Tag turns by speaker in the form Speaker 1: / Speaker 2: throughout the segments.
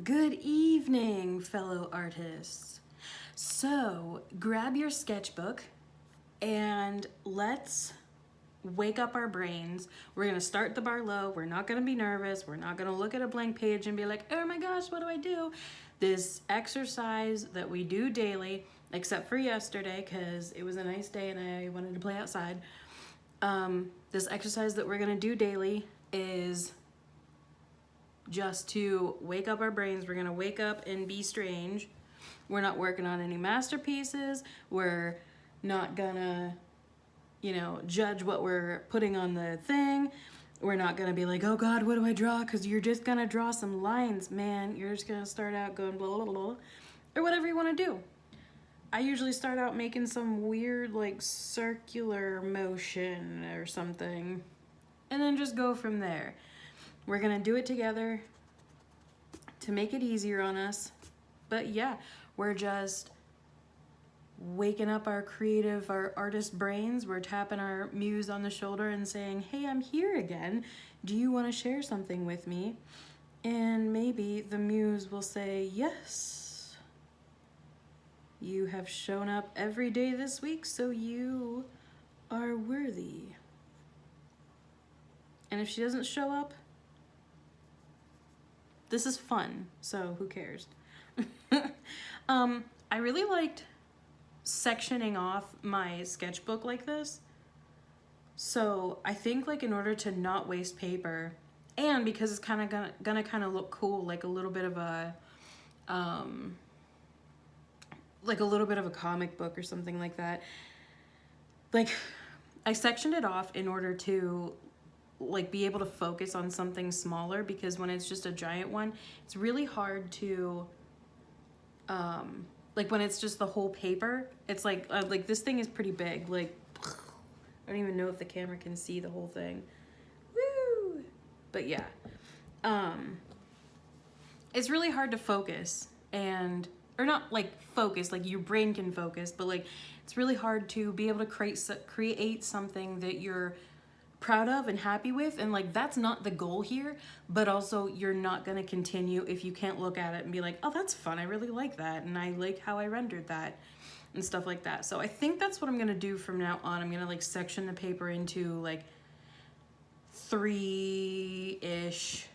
Speaker 1: Good evening, fellow artists. So, grab your sketchbook and let's wake up our brains. We're gonna start the bar low. We're not gonna be nervous. We're not gonna look at a blank page and be like, oh my gosh, what do I do? This exercise that we do daily, except for yesterday because it was a nice day and I wanted to play outside. This exercise that we're gonna do daily is just to wake up our brains. We're gonna wake up and be strange. We're not working on any masterpieces. We're not gonna, judge what we're putting on the thing. We're not gonna be like, oh God, what do I draw? Because you're just gonna draw some lines, man. You're just gonna start out going blah, blah, blah, or whatever you wanna do. I usually start out making some weird, like, circular motion or something, and then just go from there. We're gonna do it together to make it easier on us. But yeah, we're just waking up our creative, our artist brains. We're tapping our muse on the shoulder and saying, hey, I'm here again. Do you want to share something with me? And maybe the muse will say, yes. You have shown up every day this week, so you are worthy. And if she doesn't show up, this is fun, so who cares? I really liked sectioning off my sketchbook like this. So I think, like, in order to not waste paper, and because it's kind of gonna kind of look cool, like a little bit of a comic book or something like that. Like, I sectioned it off in order to be able to focus on something smaller, because when it's just a giant one, it's really hard to when it's just the whole paper, it's like this thing is pretty big. Like, I don't even know if the camera can see the whole thing. Woo! But yeah, it's really hard to focus, or not like focus, like your brain can focus, but like it's really hard to be able to create something that you're proud of and happy with, and like that's not the goal here, but also you're not going to continue if you can't look at it and be like, oh, that's fun, I really like that, and I like how I rendered that and stuff like that. So I think that's what I'm going to do from now on. I'm going to like section the paper into like 3-ish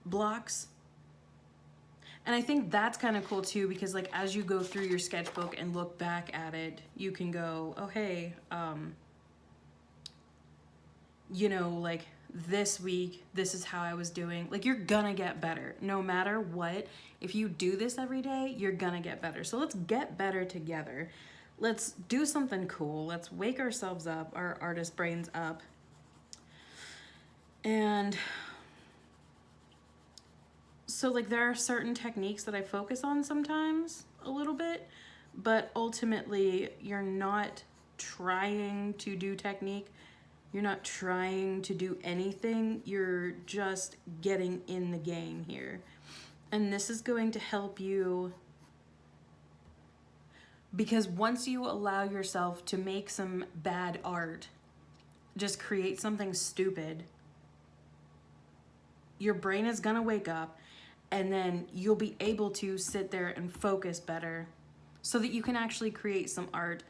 Speaker 1: blocks. And I think that's kind of cool too, because like as you go through your sketchbook and look back at it, you can go, oh hey, like this week, this is how I was doing. Like, you're gonna get better no matter what. If you do this every day, you're gonna get better. So let's get better together. Let's do something cool. Let's wake ourselves up, our artist brains up. And so like there are certain techniques that I focus on sometimes a little bit, but ultimately you're not trying to do technique. You're not trying to do anything. You're just getting in the game here. And this is going to help you, because once you allow yourself to make some bad art, just create something stupid, your brain is gonna wake up, and then you'll be able to sit there and focus better so that you can actually create some art,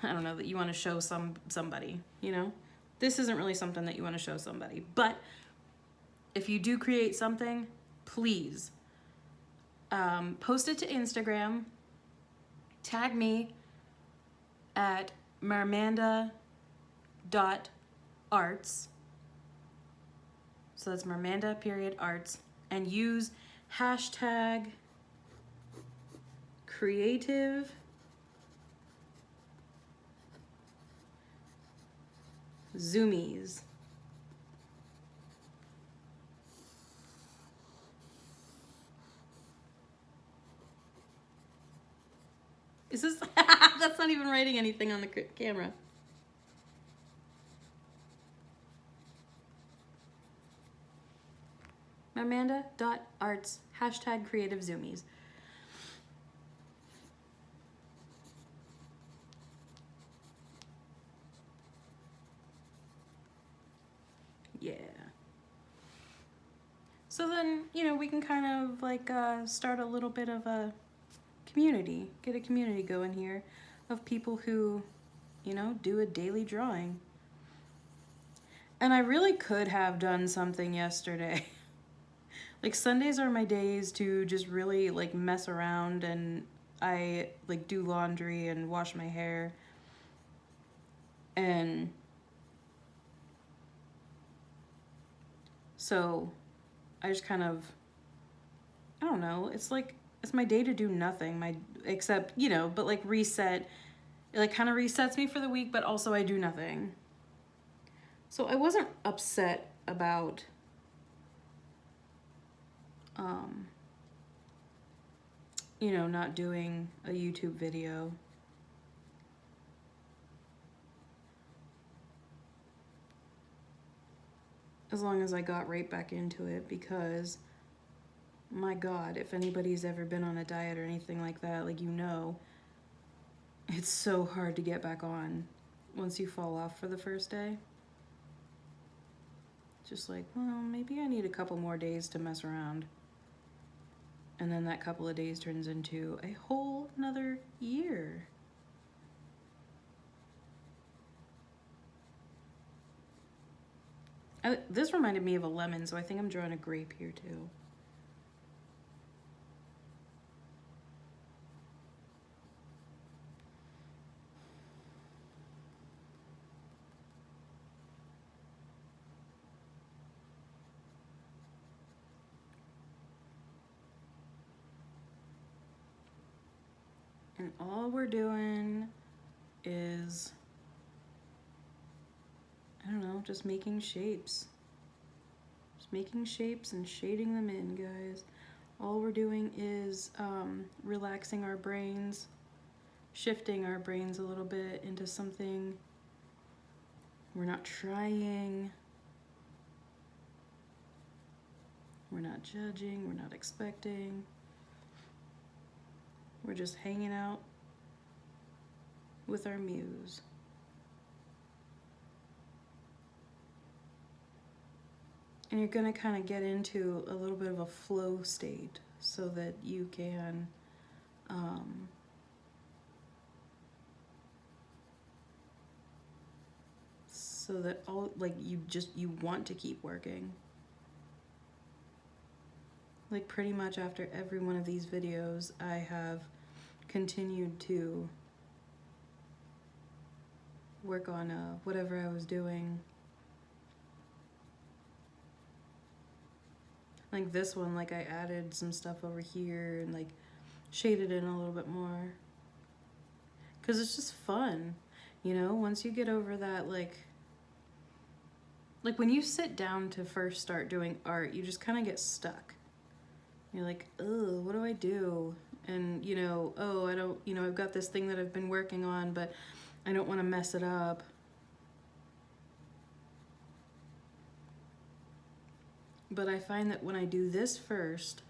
Speaker 1: I don't know, that you want to show somebody, This isn't really something that you want to show somebody, but if you do create something, please post it to Instagram, tag me at Mermanda.arts. So that's Mermanda.arts, and use hashtag creative zoomies. Is this? That's not even writing anything on the camera. Mermanda.arts, hashtag creative zoomies. Yeah. So then, you know, we can kind of like start a little bit of a community, get a community going here of people who, you know, do a daily drawing. And I really could have done something yesterday. Like Sundays are my days to just really like mess around, and I like do laundry and wash my hair. And so I just kind of, I don't know, it's like it's my day to do nothing, my except, you know, but like reset. It like kind of resets me for the week, but also I do nothing. So I wasn't upset about you know, not doing a YouTube video. As long as I got right back into it, because my God, if anybody's ever been on a diet or anything like that, like, you know, it's so hard to get back on once you fall off for the first day. Just like, well, maybe I need a couple more days to mess around. And then that couple of days turns into a whole another year. This reminded me of a lemon, so I think I'm drawing a grape here too. And all we're doing is, I don't know, just making shapes. Just making shapes and shading them in, guys. All we're doing is relaxing our brains, shifting our brains a little bit into something. We're not trying. We're not judging. We're not expecting. We're just hanging out with our muse. And you're gonna kind of get into a little bit of a flow state so that you can so that all, like, you want to keep working. Like pretty much after every one of these videos, I have continued to work on whatever I was doing. Like this one, like I added some stuff over here and like shaded in a little bit more. Cause it's just fun, you know, once you get over that, like when you sit down to first start doing art, you just kind of get stuck. You're like, oh, what do I do? And, you know, oh, I don't, you know, I've got this thing that I've been working on, but I don't want to mess it up. But I find that when I do this first,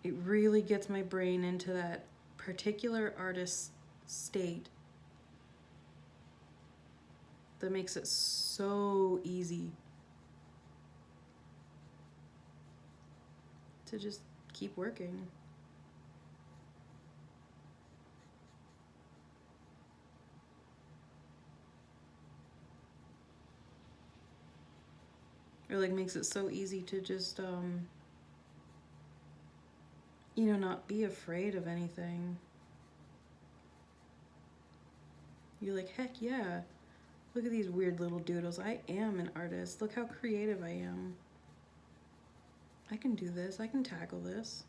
Speaker 1: it really gets my brain into that particular artist's state that makes it so easy to just keep working. Or like makes it so easy to just you know, not be afraid of anything. You're like, heck yeah, look at these weird little doodles. I am an artist. Look how creative I am. I can do this. I can tackle this.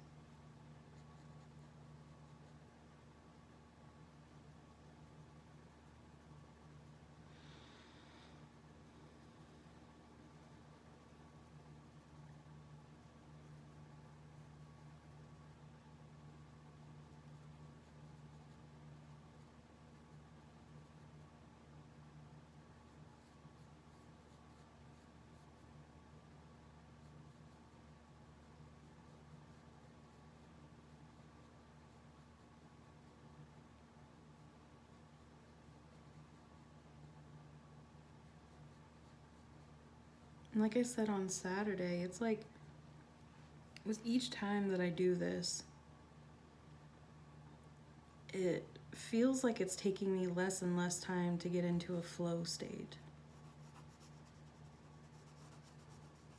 Speaker 1: And like I said on Saturday, it's like, with each time that I do this, it feels like it's taking me less and less time to get into a flow state.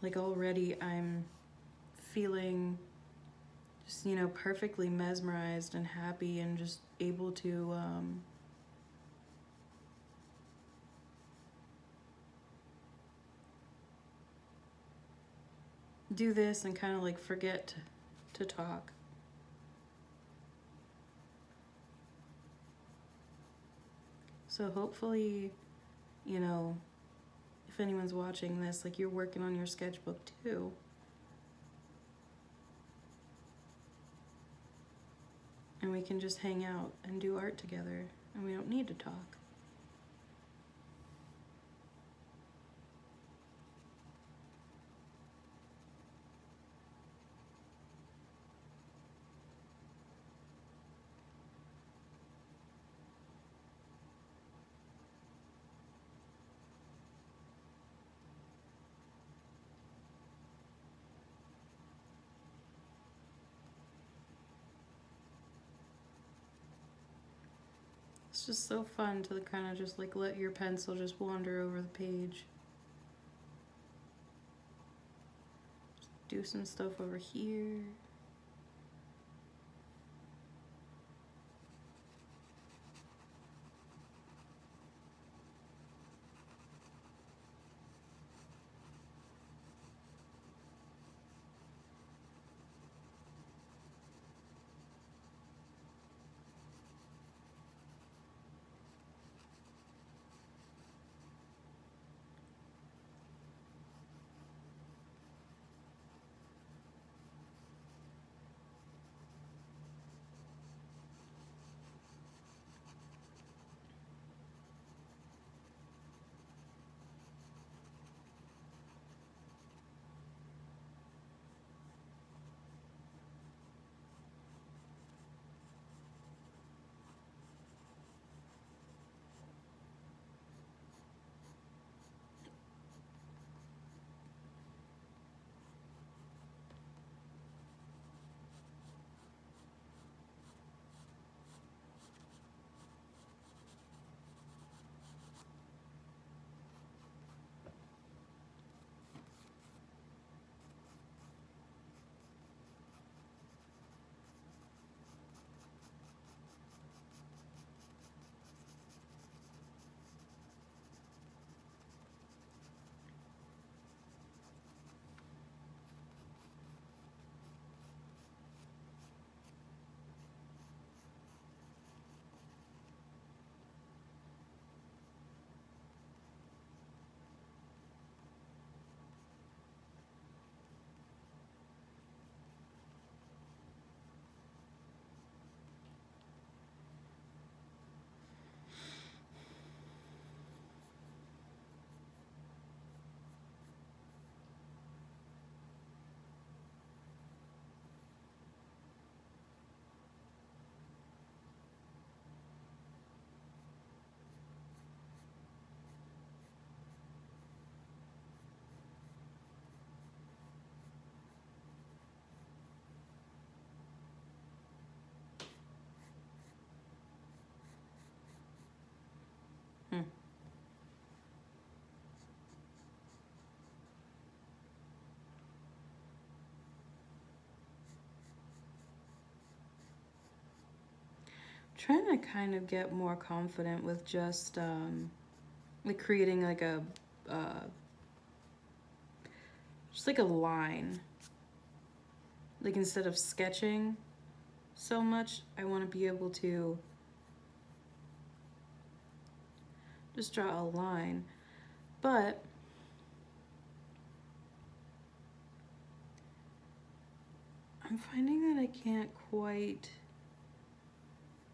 Speaker 1: Like already I'm feeling just, you know, perfectly mesmerized and happy and just able to do this and kind of like forget to talk. So hopefully, you know, if anyone's watching this, like you're working on your sketchbook too. And we can just hang out and do art together, and we don't need to talk. It's just so fun to kind of just like let your pencil just wander over the page. Do some stuff over here. Hmm. Trying to kind of get more confident with just like creating like a uh, just like a line. Like instead of sketching so much, I want to be able to just draw a line. But I'm finding that I can't quite,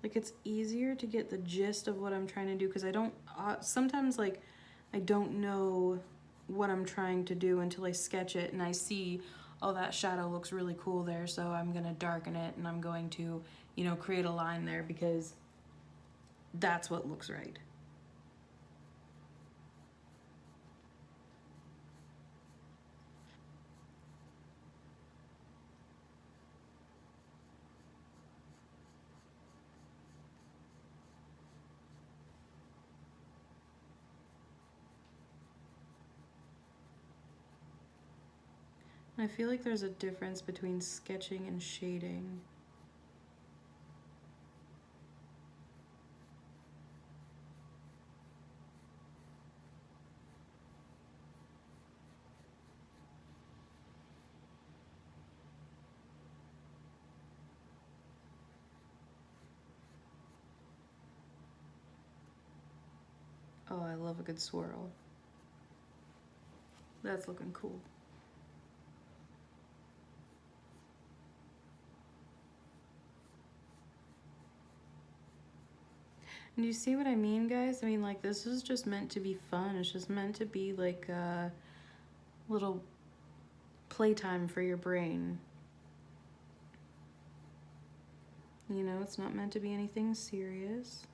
Speaker 1: like it's easier to get the gist of what I'm trying to do because I don't, sometimes like I don't know what I'm trying to do until I sketch it and I see, oh, that shadow looks really cool there, so I'm gonna darken it and I'm going to, you know, create a line there because that's what looks right. I feel like there's a difference between sketching and shading. Oh, I love a good swirl. That's looking cool. And you see what I mean, guys? I mean, like, this is just meant to be fun. It's just meant to be like a little playtime for your brain. You know, it's not meant to be anything serious.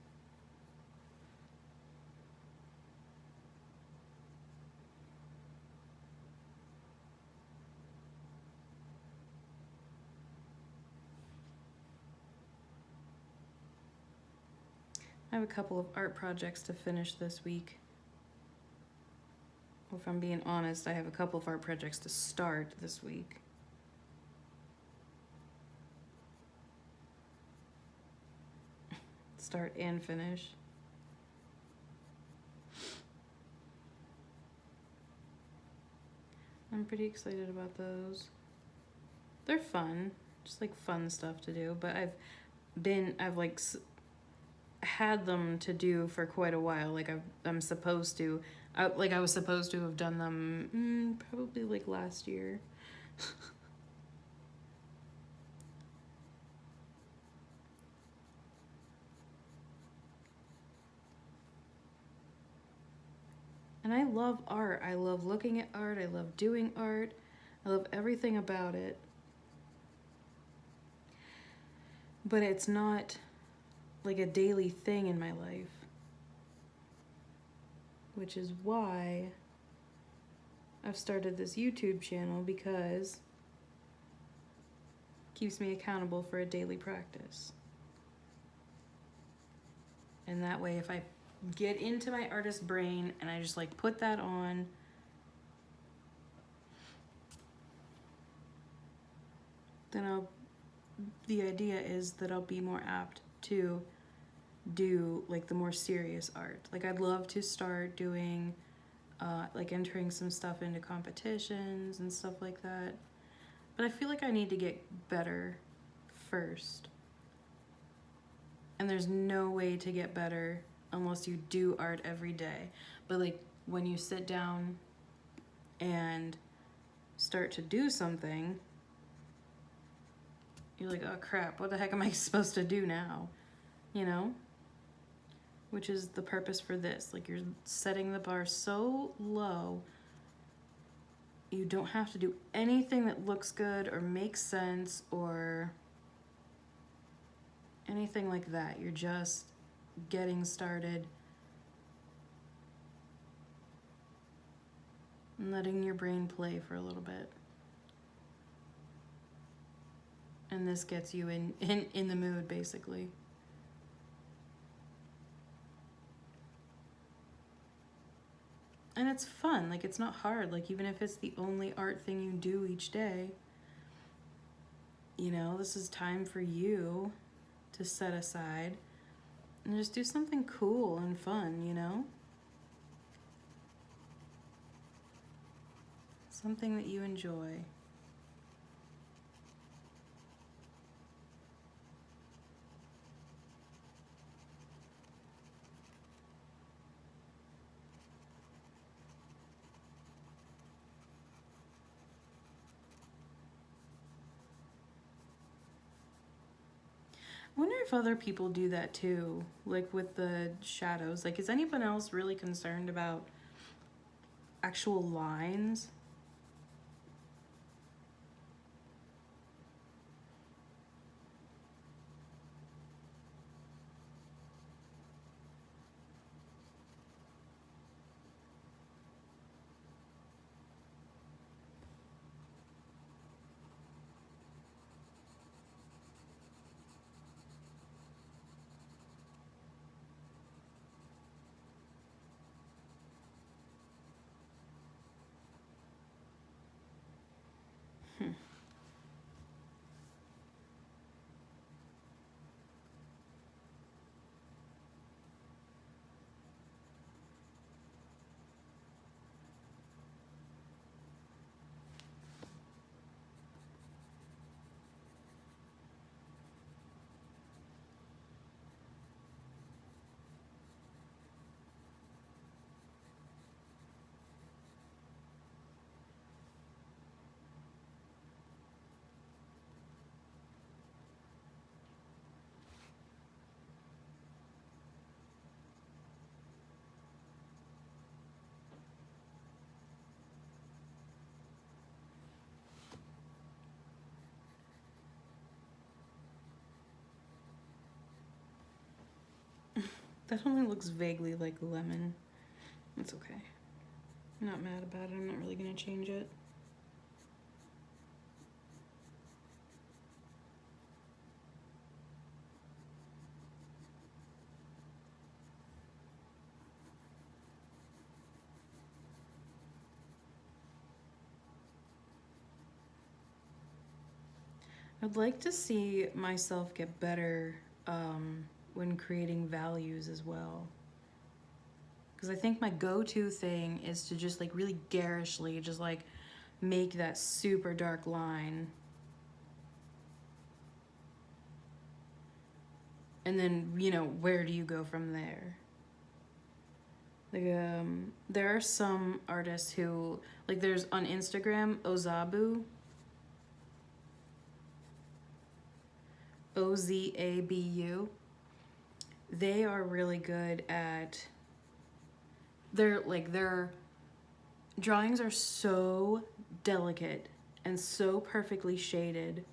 Speaker 1: I have a couple of art projects to finish this week. If I'm being honest, I have a couple of art projects to start this week. Start and finish. I'm pretty excited about those. They're fun, just like fun stuff to do, but I've like had them to do for quite a while. Like I'm supposed to, I was supposed to have done them probably like last year. And I love art. I love looking at art. I love doing art. I love everything about it. But it's not like a daily thing in my life. Which is why I've started this YouTube channel, because it keeps me accountable for a daily practice. And that way, if I get into my artist brain and I just like put that on, then the idea is that I'll be more apt to do like the more serious art. Like I'd love to start doing like entering some stuff into competitions and stuff like that. But I feel like I need to get better first. And there's no way to get better unless you do art every day. But like when you sit down and start to do something, you're like, oh crap, what the heck am I supposed to do now? You know? Which is the purpose for this. Like you're setting the bar so low, you don't have to do anything that looks good or makes sense or anything like that. You're just getting started and letting your brain play for a little bit. And this gets you in the mood, basically. And it's fun. Like, it's not hard. Like, even if it's the only art thing you do each day, you know, this is time for you to set aside and just do something cool and fun, you know? Something that you enjoy. I wonder if other people do that too, like with the shadows. Like, is anyone else really concerned about actual lines? That only looks vaguely like lemon. It's okay. I'm not mad about it. I'm not really gonna change it. I'd like to see myself get better when creating values as well. Because I think my go-to thing is to just like really garishly just like make that super dark line. And then, you know, where do you go from there? Like, there are some artists who, like there's on Instagram, Ozabu. Ozabu. They are really good at, their drawings are so delicate and so perfectly shaded.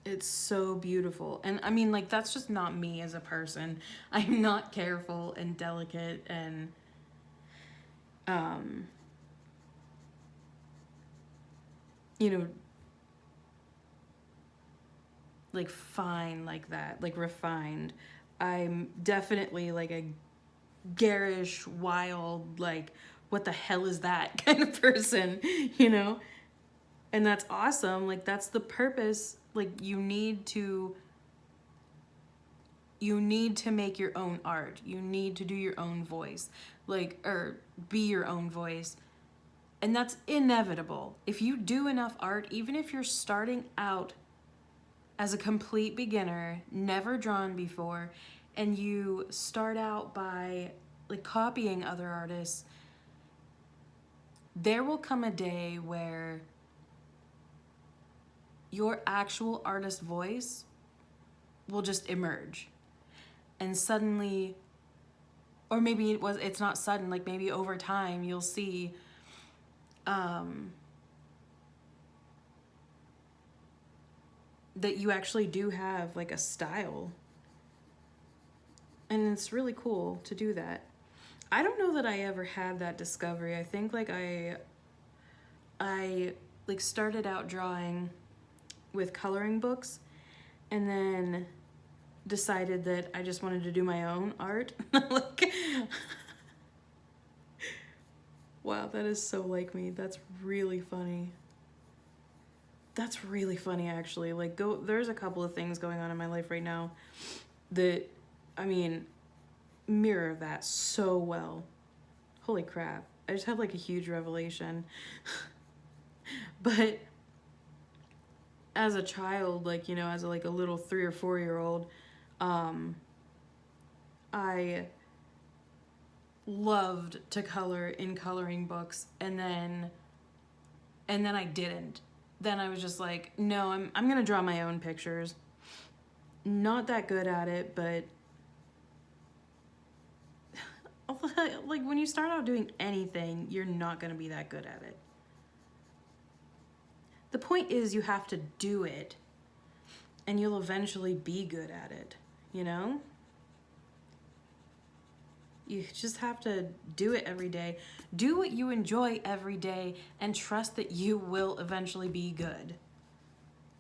Speaker 1: It's so beautiful. And I mean, like, that's just not me as a person. I'm not careful and delicate and you know, like fine like that, like refined. I'm definitely like a garish, wild, like what the hell is that kind of person, you know? And that's awesome. Like that's the purpose. Like you need to make your own art. You need to do your own voice. Like, or be your own voice. And that's inevitable. If you do enough art, even if you're starting out as a complete beginner, never drawn before, and you start out by like copying other artists, there will come a day where your actual artist voice will just emerge. And suddenly, or maybe it's not sudden, like maybe over time you'll see that you actually do have like a style. And it's really cool to do that. I don't know that I ever had that discovery. I think like I like started out drawing with coloring books and then decided that I just wanted to do my own art. Like, wow, that is so like me. That's really funny. That's really funny, actually. Like, there's a couple of things going on in my life right now that, I mean, mirror that so well. Holy crap. I just had like a huge revelation. But as a child, like, you know, as a little 3 or 4 year old, I loved to color in coloring books, and then I didn't. Then I was just like, no, I'm gonna draw my own pictures. Not that good at it, but like when you start out doing anything, you're not gonna be that good at it. The point is you have to do it and you'll eventually be good at it, you know? You just have to do it every day. Do what you enjoy every day and trust that you will eventually be good.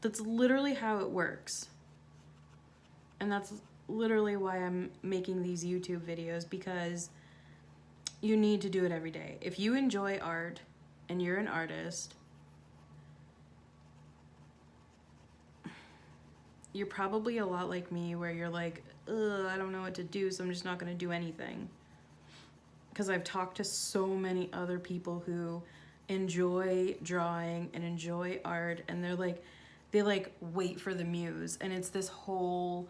Speaker 1: That's literally how it works. And that's literally why I'm making these YouTube videos, because you need to do it every day. If you enjoy art and you're an artist, you're probably a lot like me where you're like, ugh, I don't know what to do, so I'm just not going to do anything. Because I've talked to so many other people who enjoy drawing and enjoy art, and they like wait for the muse, and it's this whole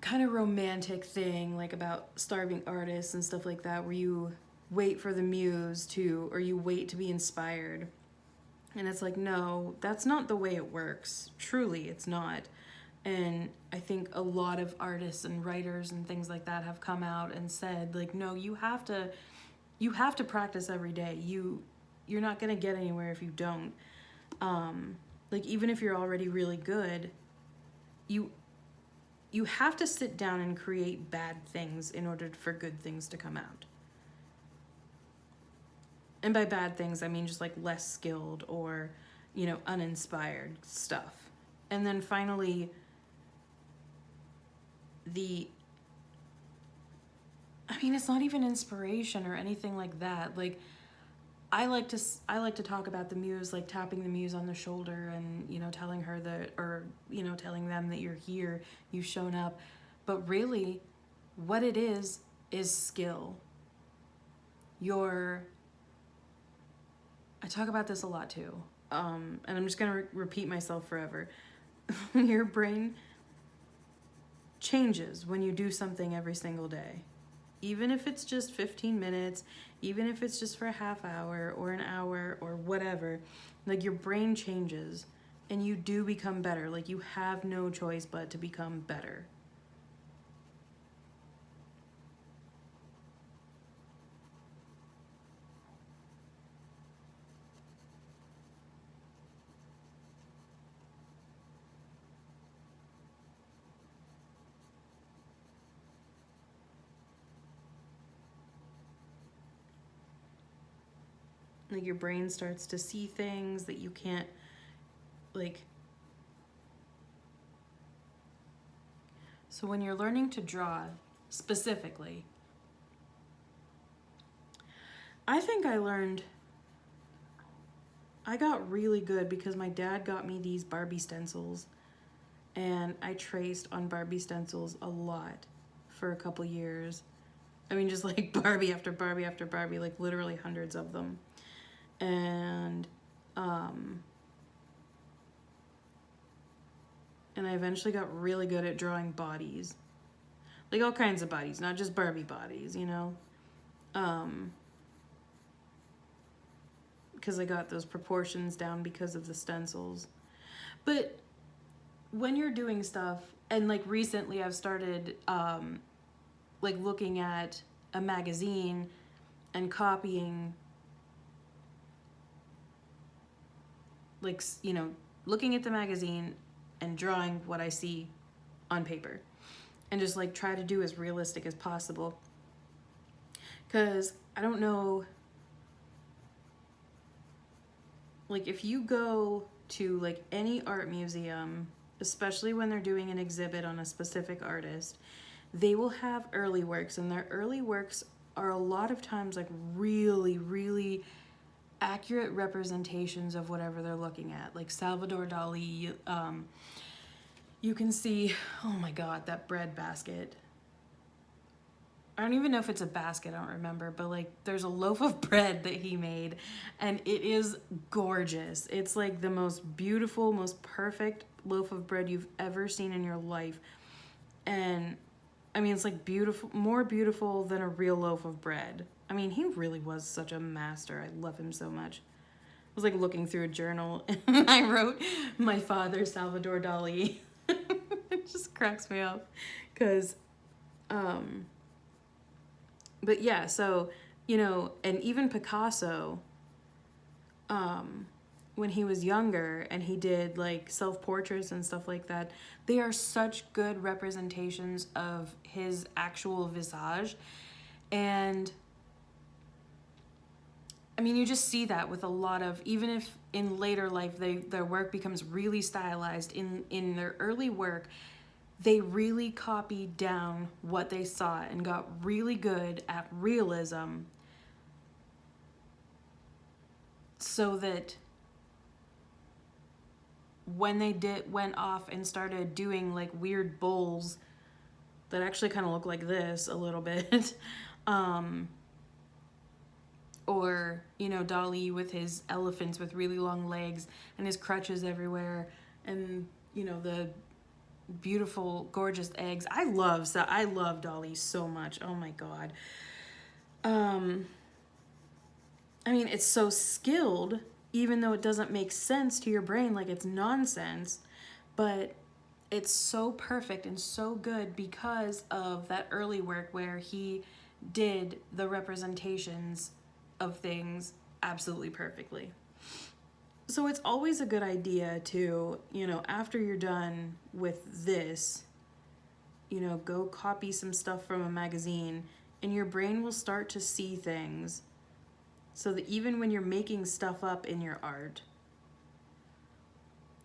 Speaker 1: kind of romantic thing like about starving artists and stuff like that, where you wait for the muse to, or you wait to be inspired. And it's like, no, that's not the way it works. Truly, it's not. And I think a lot of artists and writers and things like that have come out and said, like, no, you have to practice every day. You're not gonna get anywhere if you don't. Like, even if you're already really good, you have to sit down and create bad things in order for good things to come out. And by bad things, I mean just like less skilled or, uninspired stuff. And then finally, it's not even inspiration or anything like that. Like, I like to talk about the muse, like tapping the muse on the shoulder and, telling her that, or, telling them that you're here, you've shown up. But really, what it is skill. I talk about this a lot too. And I'm just going to repeat myself forever. Your brain changes when you do something every single day. Even if it's just 15 minutes, even if it's just for a half hour or an hour or whatever, like your brain changes and you do become better. Like, you have no choice but to become better. Like, your brain starts to see things that you can't, like. So when you're learning to draw specifically, I think I got really good because my dad got me these Barbie stencils, and I traced on Barbie stencils a lot for a couple years. I mean, just like Barbie after Barbie after Barbie, like literally hundreds of them. And I eventually got really good at drawing bodies, like all kinds of bodies, not just Barbie bodies, because I got those proportions down because of the stencils. But when you're doing stuff, and like recently I've started like looking at a magazine and copying, like, looking at the magazine and drawing what I see on paper, and just like try to do as realistic as possible. Because I don't know, like, if you go to like any art museum, especially when they're doing an exhibit on a specific artist, they will have early works, and their early works are a lot of times like really, really accurate representations of whatever they're looking at. Like Salvador Dali, you can see, oh my God, that bread basket. I don't even know if it's a basket, I don't remember, but like there's a loaf of bread that he made, and it is gorgeous. It's like the most beautiful, most perfect loaf of bread you've ever seen in your life. And I mean, it's like beautiful, more beautiful than a real loaf of bread. I mean, he really was such a master. I love him so much. I was like looking through a journal and I wrote, "My father, Salvador Dali." It just cracks me up. Because, but yeah, so, and even Picasso, when he was younger and he did like self-portraits and stuff like that, they are such good representations of his actual visage. And I mean, you just see that with a lot of, even if in later life their work becomes really stylized, in their early work, they really copied down what they saw and got really good at realism, so that when they went off and started doing like weird bowls that actually kind of look like this a little bit, or, you know, Dali with his elephants with really long legs and his crutches everywhere, and, you know, the beautiful, gorgeous eggs. I love Dali so much. Oh my God. I mean, it's so skilled, even though it doesn't make sense to your brain, like it's nonsense, but it's so perfect and so good because of that early work where he did the representations of things absolutely perfectly. So it's always a good idea to, you know, after you're done with this, you know, go copy some stuff from a magazine, and your brain will start to see things so that even when you're making stuff up in your art,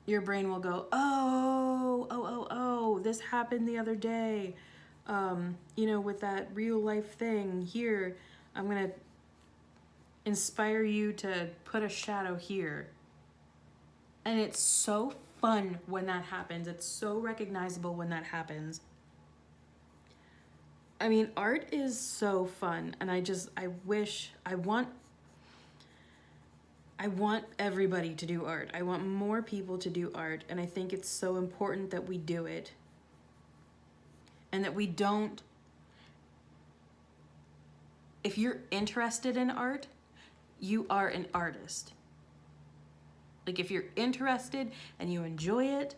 Speaker 1: your brain will go, oh, this happened the other day. You know, with that real life thing here, I'm going to inspire you to put a shadow here. And it's so fun when that happens. It's so recognizable when that happens. I mean, art is so fun, and I want everybody to do art. I want more people to do art, and I think it's so important that we do it. And that we don't, if you're interested in art, you are an artist. Like if you're interested and you enjoy it,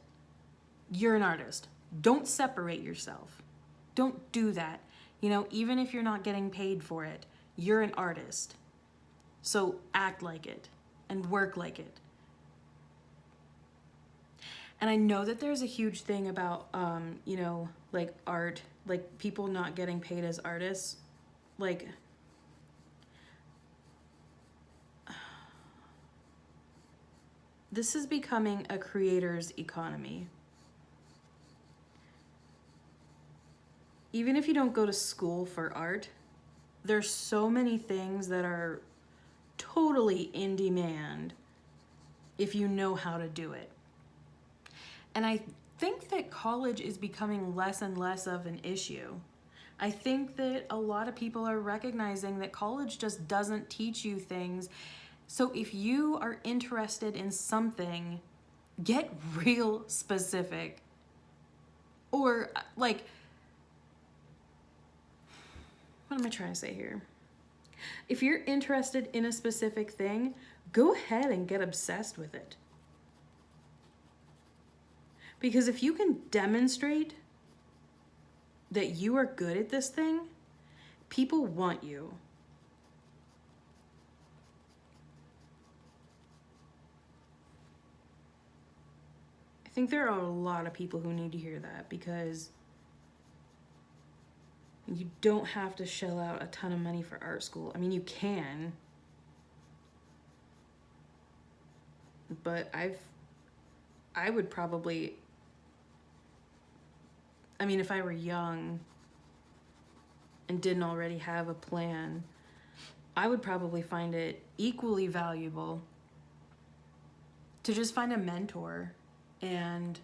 Speaker 1: you're an artist. Don't separate yourself. Don't do that. You know, even if you're not getting paid for it, you're an artist. So act like it and work like it. And I know that there's a huge thing about, you know, like art, like people not getting paid as artists. Like, this is becoming a creator's economy. Even if you don't go to school for art, there's so many things that are totally in demand if you know how to do it. And I think that college is becoming less and less of an issue. I think that a lot of people are recognizing that college just doesn't teach you things. So if you are interested in something, get real specific. Or like, what am I trying to say here? If you're interested in a specific thing, go ahead and get obsessed with it. Because if you can demonstrate that you are good at this thing, people want you. I think there are a lot of people who need to hear that, because you don't have to shell out a ton of money for art school. I mean, you can, but I would probably, I mean, if I were young and didn't already have a plan, I would probably find it equally valuable to just find a mentor. And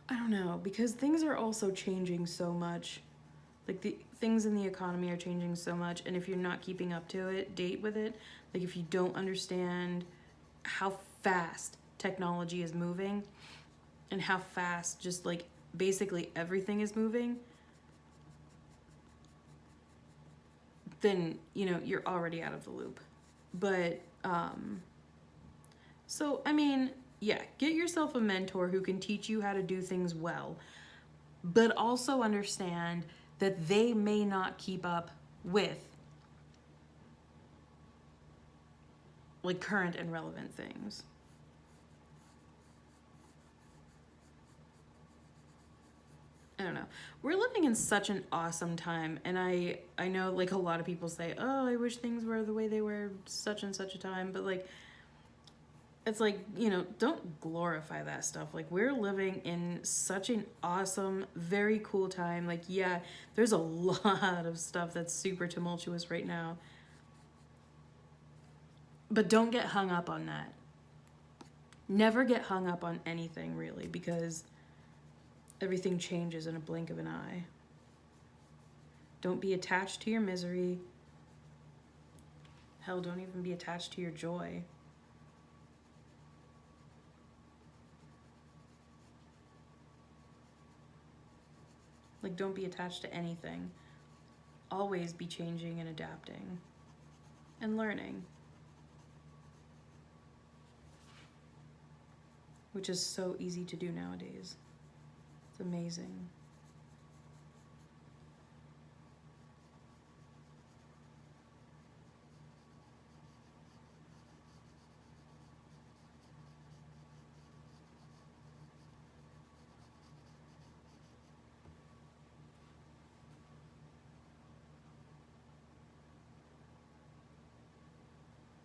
Speaker 1: I don't know, because things are also changing so much. Like the things in the economy are changing so much, and if you're not keeping up to it, date with it, like if you don't understand how fast technology is moving and how fast just like basically everything is moving, then, you know, you're already out of the loop. But so I mean, yeah, get yourself a mentor who can teach you how to do things well, but also understand that they may not keep up with like current and relevant things. I don't know. We're living in such an awesome time, and I know like a lot of people say, "Oh, I wish things were the way they were such and such a time," but like it's like, you know, don't glorify that stuff. Like, we're living in such an awesome, very cool time. Like, yeah, there's a lot of stuff that's super tumultuous right now. But don't get hung up on that. Never get hung up on anything, really, because everything changes in a blink of an eye. Don't be attached to your misery. Hell, don't even be attached to your joy. Like, don't be attached to anything. Always be changing and adapting and learning. Which is so easy to do nowadays. It's amazing.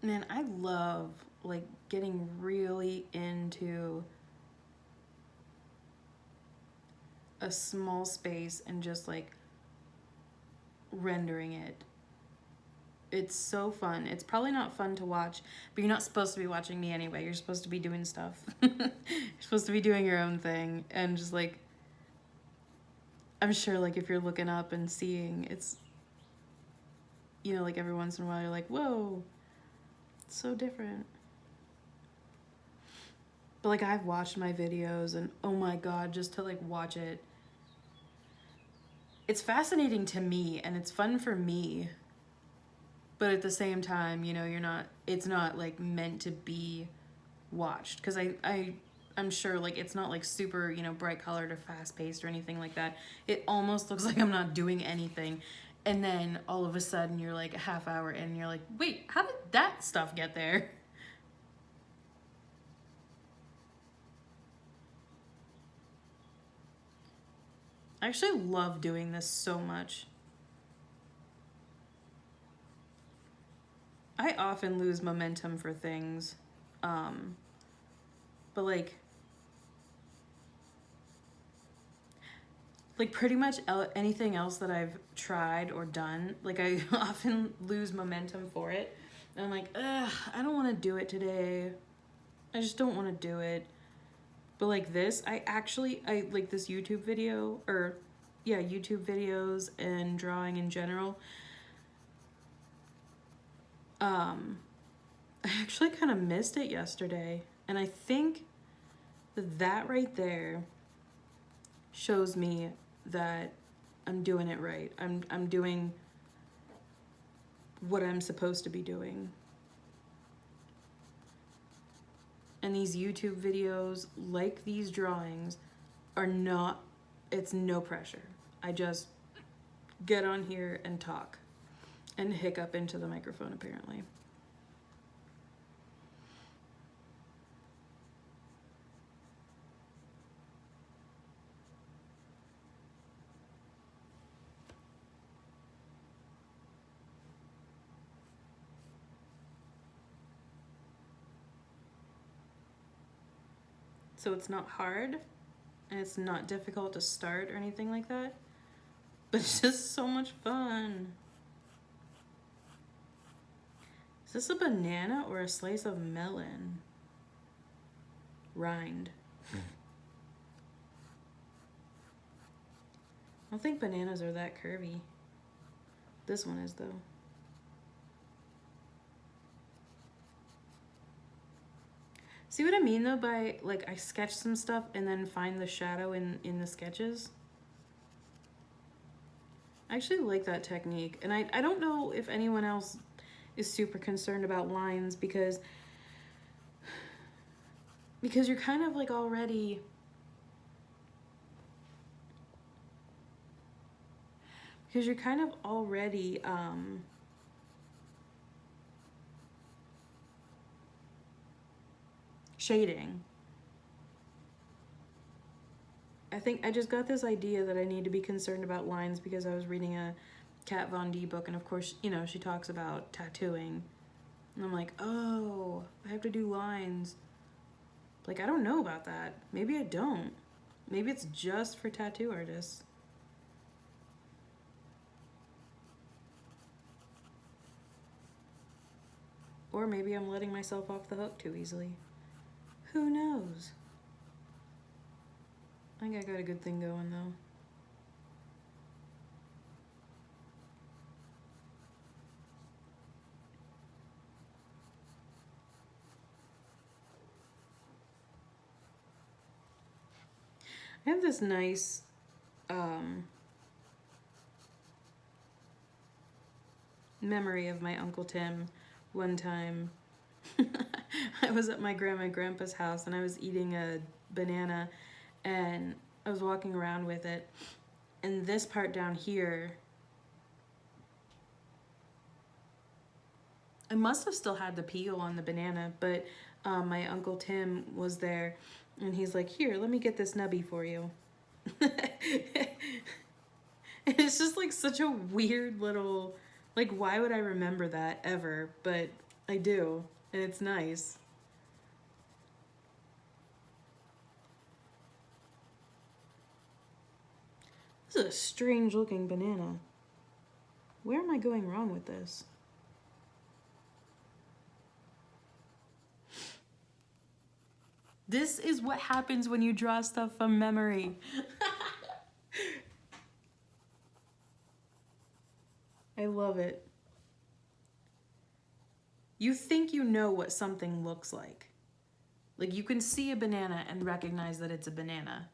Speaker 1: Man, I love like getting really into a small space and just like rendering it. It's so fun. It's probably not fun to watch, but you're not supposed to be watching me anyway. You're supposed to be doing stuff. You're supposed to be doing your own thing. And just like, I'm sure like if you're looking up and seeing, it's, you know, like every once in a while you're like, whoa, it's so different. But like I've watched my videos and oh my God, just to like watch it. It's fascinating to me and it's fun for me. But at the same time, you know, it's not like meant to be watched. Cause I'm sure like it's not like super, you know, bright colored or fast paced or anything like that. It almost looks like I'm not doing anything. And then all of a sudden you're like a half hour in and you're like, wait, how did that stuff get there? I actually love doing this so much. I often lose momentum for things. But like pretty much anything else that I've tried or done, like I often lose momentum for it. And I'm like, ugh, I don't want to do it today. I just don't want to do it. But like this, I like this YouTube video, or yeah, YouTube videos and drawing in general. I actually kind of missed it yesterday. And I think that right there shows me that I'm doing it right. I'm doing what I'm supposed to be doing. And these YouTube videos, like these drawings, it's no pressure. I just get on here and talk and hiccup into the microphone apparently. So it's not hard and it's not difficult to start or anything like that, but it's just so much fun. Is this a banana or a slice of melon? Rind. I don't think bananas are that curvy. This one is though. See what I mean though by like I sketch some stuff and then find the shadow in the sketches? I actually like that technique. And I don't know if anyone else is super concerned about lines because you're kind of like already shading. I think I just got this idea that I need to be concerned about lines because I was reading a Kat Von D book, and of course, you know, she talks about tattooing. And I'm like, oh, I have to do lines. Like, I don't know about that. Maybe I don't. Maybe it's just for tattoo artists. Or maybe I'm letting myself off the hook too easily. Who knows? I think I got a good thing going though. I have this nice memory of my Uncle Tim. One time I was at my grandma and grandpa's house and I was eating a banana and I was walking around with it, and this part down here, I must have still had the peel on the banana, but my Uncle Tim was there and he's like, here, let me get this nubby for you. And it's just like such a weird little, like, why would I remember that ever? But I do, and it's nice. This is a strange looking banana. Where am I going wrong with this? This is what happens when you draw stuff from memory. I love it. You think you know what something looks like. Like, you can see a banana and recognize that it's a banana.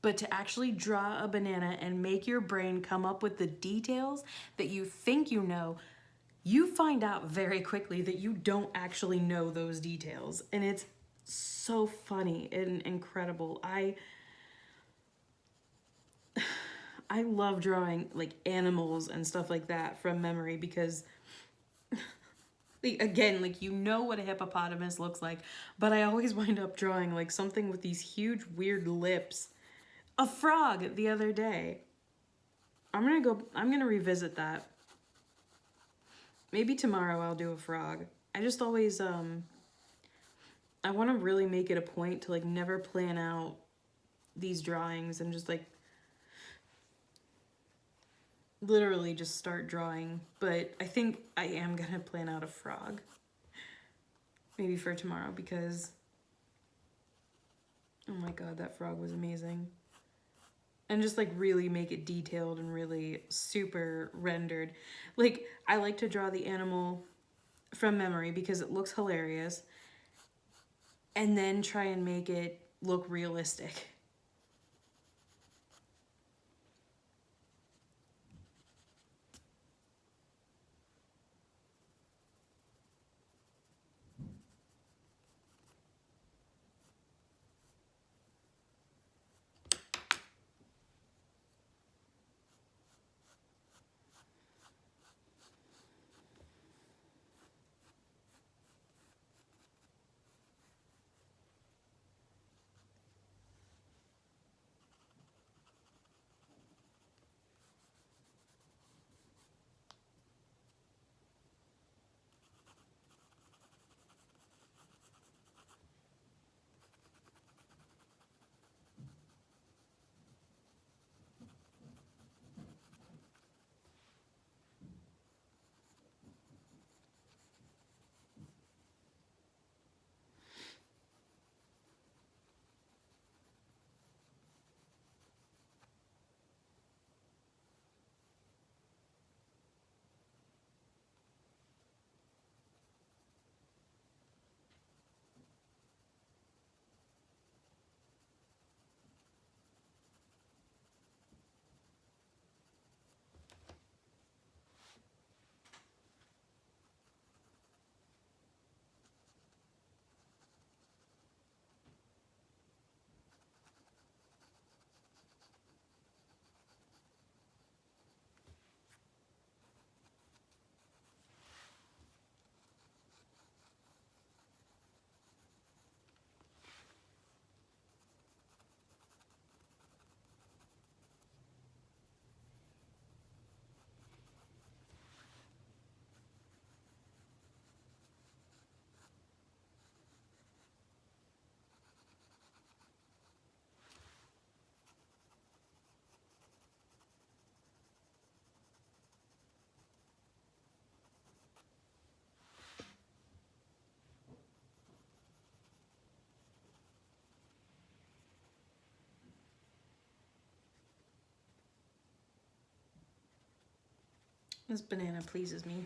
Speaker 1: But to actually draw a banana and make your brain come up with the details that you think you know, you find out very quickly that you don't actually know those details. And it's so funny and incredible. I love drawing like animals and stuff like that from memory because again, like, you know what a hippopotamus looks like, but I always wind up drawing like something with these huge weird lips. A frog the other day. I'm gonna revisit that. Maybe tomorrow I'll do a frog. I just always I want to really make it a point to like never plan out these drawings and just like literally just start drawing. But I think I am gonna plan out a frog. Maybe for tomorrow, because oh my god, that frog was amazing. And just like really make it detailed and really super rendered. Like, I like to draw the animal from memory because it looks hilarious, and then try and make it look realistic. This banana pleases me.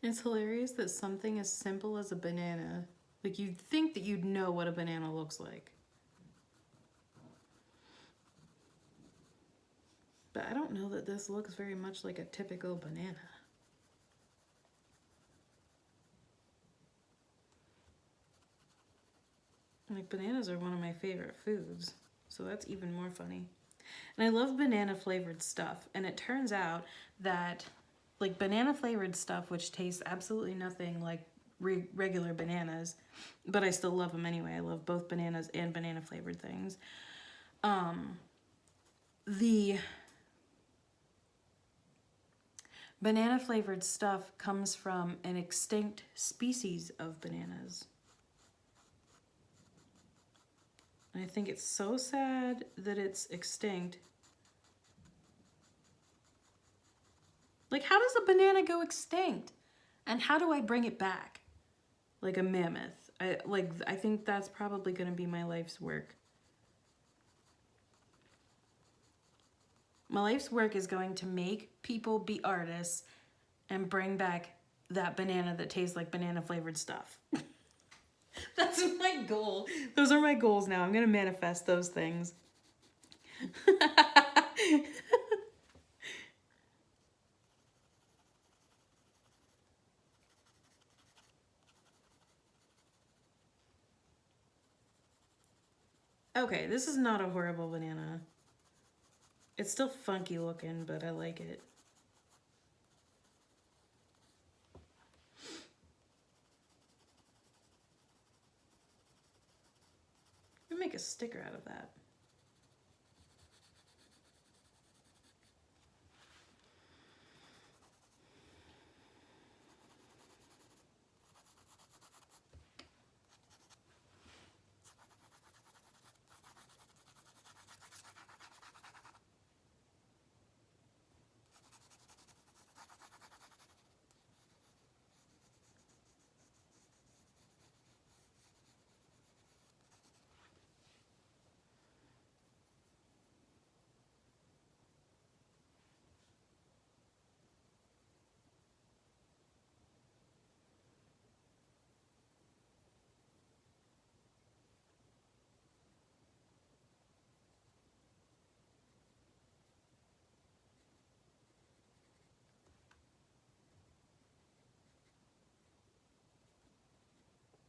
Speaker 1: It's hilarious that something as simple as a banana, like you'd think that you'd know what a banana looks like. But I don't know that this looks very much like a typical banana. Like, bananas are one of my favorite foods, so that's even more funny. And I love banana flavored stuff, and it turns out that like banana flavored stuff, which tastes absolutely nothing like regular bananas, but I still love them anyway. I love both bananas and banana flavored things. The banana flavored stuff comes from an extinct species of bananas. And I think it's so sad that it's extinct. Like, how does a banana go extinct? And how do I bring it back? Like a mammoth. I think that's probably going to be my life's work. My life's work is going to make people be artists and bring back that banana that tastes like banana flavored stuff. That's my goal. Those are my goals now. I'm going to manifest those things. Okay, this is not a horrible banana. It's still funky looking, but I like it. I'm gonna make a sticker out of that.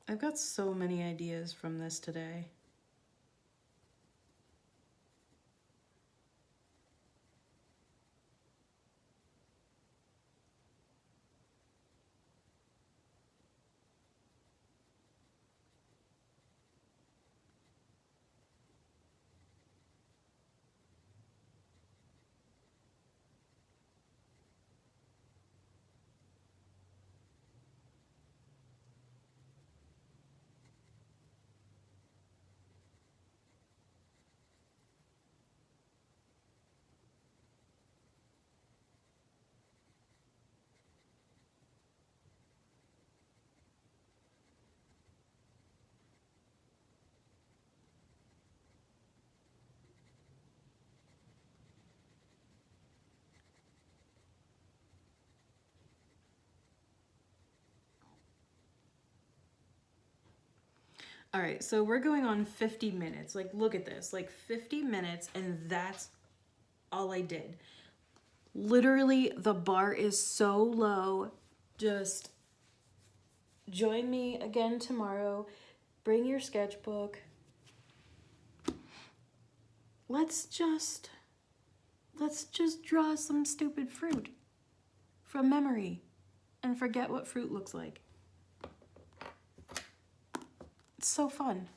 Speaker 1: I've got so many ideas from this today. All right, so we're going on 50 minutes. Like, look at this, like 50 minutes, and that's all I did. Literally, the bar is so low. Just join me again tomorrow. Bring your sketchbook. Let's just draw some stupid fruit. from memory and forget what fruit looks like. It's so fun.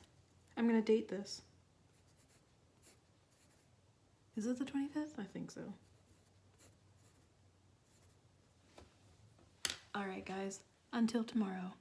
Speaker 1: I'm gonna date this. Is it the 25th? I think so. All right, guys, until tomorrow.